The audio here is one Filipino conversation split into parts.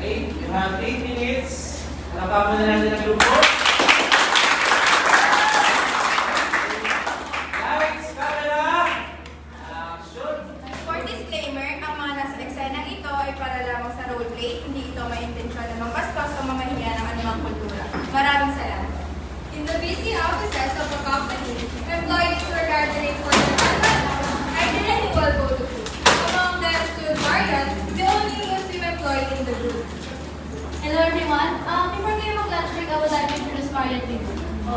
Okay, you have 8 minutes. Hanapan na natin ang grupo. Lights, camera, action! For disclaimer, ang mga nasa eksenang ito ay para lamang sa roleplay, hindi ito may intensyon na mangkastos o mamahiya ng anumang kultura. Maraming salamat. In the busy offices of a company, employees were gathering for their annual photo shoot. Among them stood Marian, the only Muslim employee in the group. Hello everyone. Before kayo mag-lunch break, I would like to introduce Marian to you.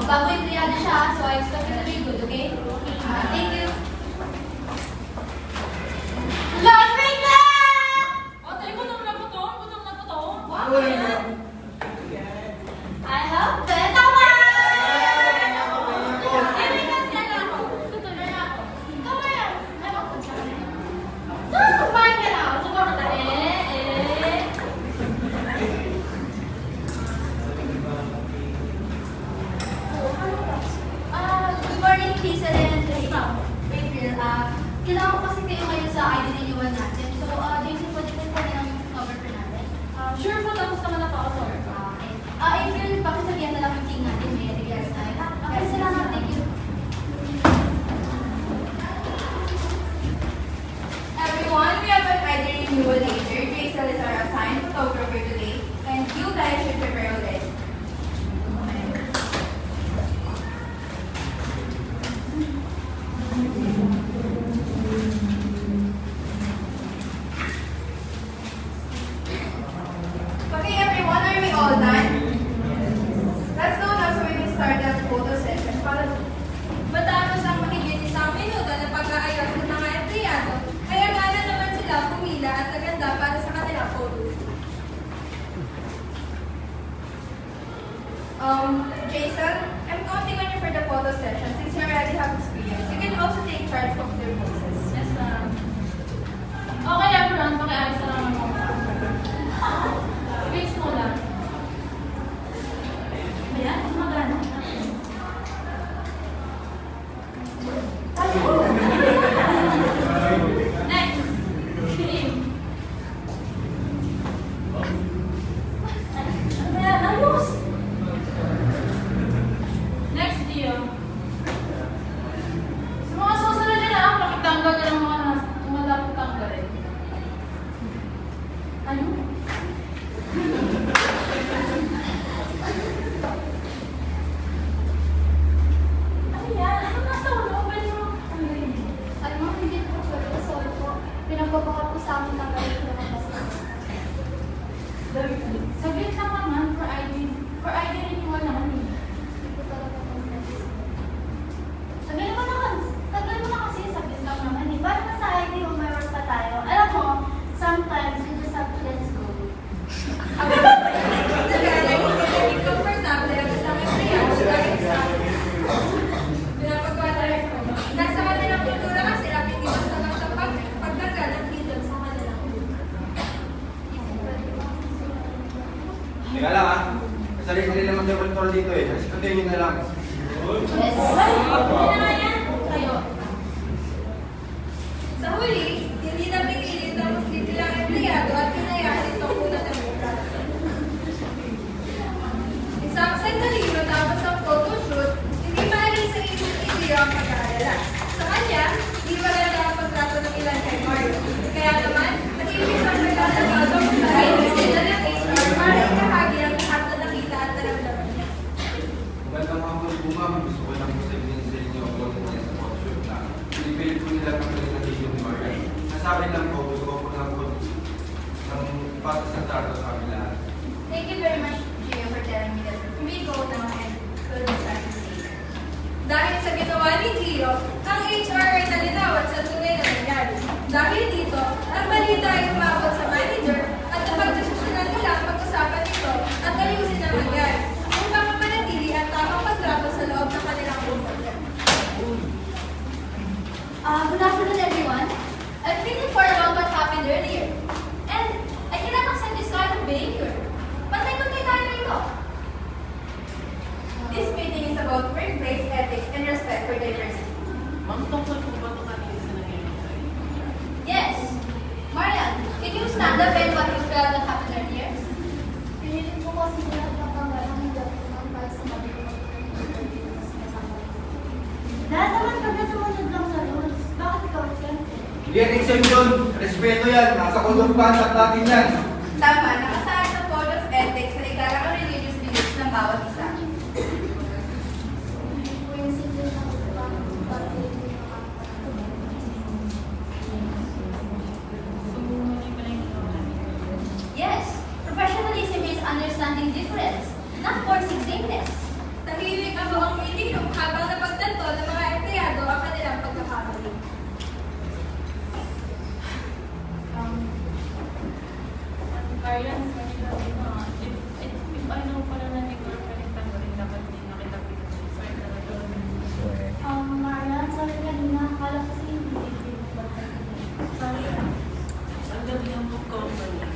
Bago yung triada siya, so I expect it to be good, okay? Thank you. Lunch break na! Tayo, gutom na gutom. Wow! I have better one! Everyone sila na ako. Gutom na ako. Ikaw ba yan? Ano ko siya? Susubahin ka na ako. Subukan ka tayo. Good morning, Lisa and April. Kailangan ko kasi kayo ngayon sa ID renewal natin. So, Jason, pwede ko po nilang cover for natin. Sure po, tapos naman na pa ako, sorry. Okay. April, pakisabihan na lang yung team natin. May regards tayo. Okay, salamat. Thank you. Everyone, we have an ID renewal later. Jason is our assigned photographer today, and you guys should prepare already. Okay, everyone, are we all done? Let's go now so we can start that photo session. Matapos ang mahigit isang minuto na pag-aayos ng mga empleyado, ay agad naman sila pumila at naganda para sa kanilang photo shoot. Jason, I'm counting on you for the photo session since you already have experience. You can also take charge of their poses. Yes, ma'am. Okay, everyone. Pakiayos na lang ako. Fix mo lang. Ayan, magana. Next. Team. Ayan, ayos! Next, Dio. Sa mga susunod nila, pakitanggal ka ng mga dapat tanggalin. Ano? Ano yan? Ano nasa ulo? Pwede mo tanggalin. Alam mo, hindi po pwede. Sorry po. Pinagbabakal po sa amin tanggalin ko naman basta. Saglit lang naman for ID renewal naman eh. Hindi po talaga pwede. Tagal mo na kasi saglit lang naman eh. Ba't na sa ID o may work pa tayo? Alam mo, sometimes you just have to let's go. Naging komportable ang isang empleyado dahil sa pinapagpapalala ko. Nasa kanilang kultura kasi napiniwas naman sa pagdagal ng freedom sa kanilang kultura. Teka lang ha. Kasali-sali naman yung control dito eh. Respetuhin nyo na lang. Yes! Ano na yan? Kayo. Sa huli, hindi na pinilit ang Muslim nilang empleyado at pinayaan itong una ng mura. Isang sandali matapos ang photoshoot, hindi maalis sa isip ni Dio ang pag-aalala. Sa kanya, hindi maganda ang pagtrato ng ilan kay Mario. Kaya naman, nag-ibig ang naglalagado dahil sila ng HR para ikahagi ang lahat na nakita at naramdaman niya. Magandang mga ma'am. Gusto ko lang po sabihin sa inyo ang sa photoshoot na pinipilit po nila ng presentation ni Marian. Nasabi lang po, gusto ko po lang po ng patas ng trato sa amin lahat. Thank you very much, Gio, for telling me that. We go now and we'll start this later. Dahil sa ginawa ni Gio, ang HR ay nalinawan sa tunay na nangyari. Dahil dito, ang balita ay umabot sa manager at napagdesisyonan nilang pag-usapan ito at ayusin ang nangyari upang mapanatili ang tamang pagtrato sa loob ng kanilang kumpanya. Good afternoon, everyone. I've been informed about what happened earlier. And I cannot accept this kind of behavior. Pantay-pantay tayo rito. This meeting is about workplace ethics and respect for diversity. Ma'am, tungkol po ba ito kanina sa nangyayari? Yes. Marian, can you exemption. Respeto yan. Nasa code of conduct natin yan. Tama, nakasaad sa Code of Ethics sa ikalang religious beliefs ng bawat isa. Yes, professionalism is understanding difference, not forcing sameness. Tahimik ang buong meeting room habang napagtanto ng mga empleyado ang kanilang pagkakamali. Marian, if I know pala na hindi ko reflectan ko rin dapat hindi nakita pinag sorry talaga. Marian, sorry kanina, akala kasi hindi ko ba? Sorry. Ang gabi ang book company.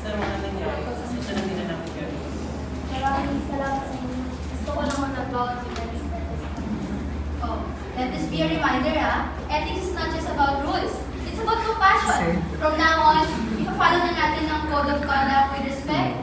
Sa mga nangyari. Sa susunod din na namin gawin. Maraming salamat sa inyo. Gusto ko lang mag-vlog si Dennis. Oh, let this be a reminder, ethics is not just about rules. It's about compassion. From now on, ipa-follow na natin ang Code of Conduct with respect,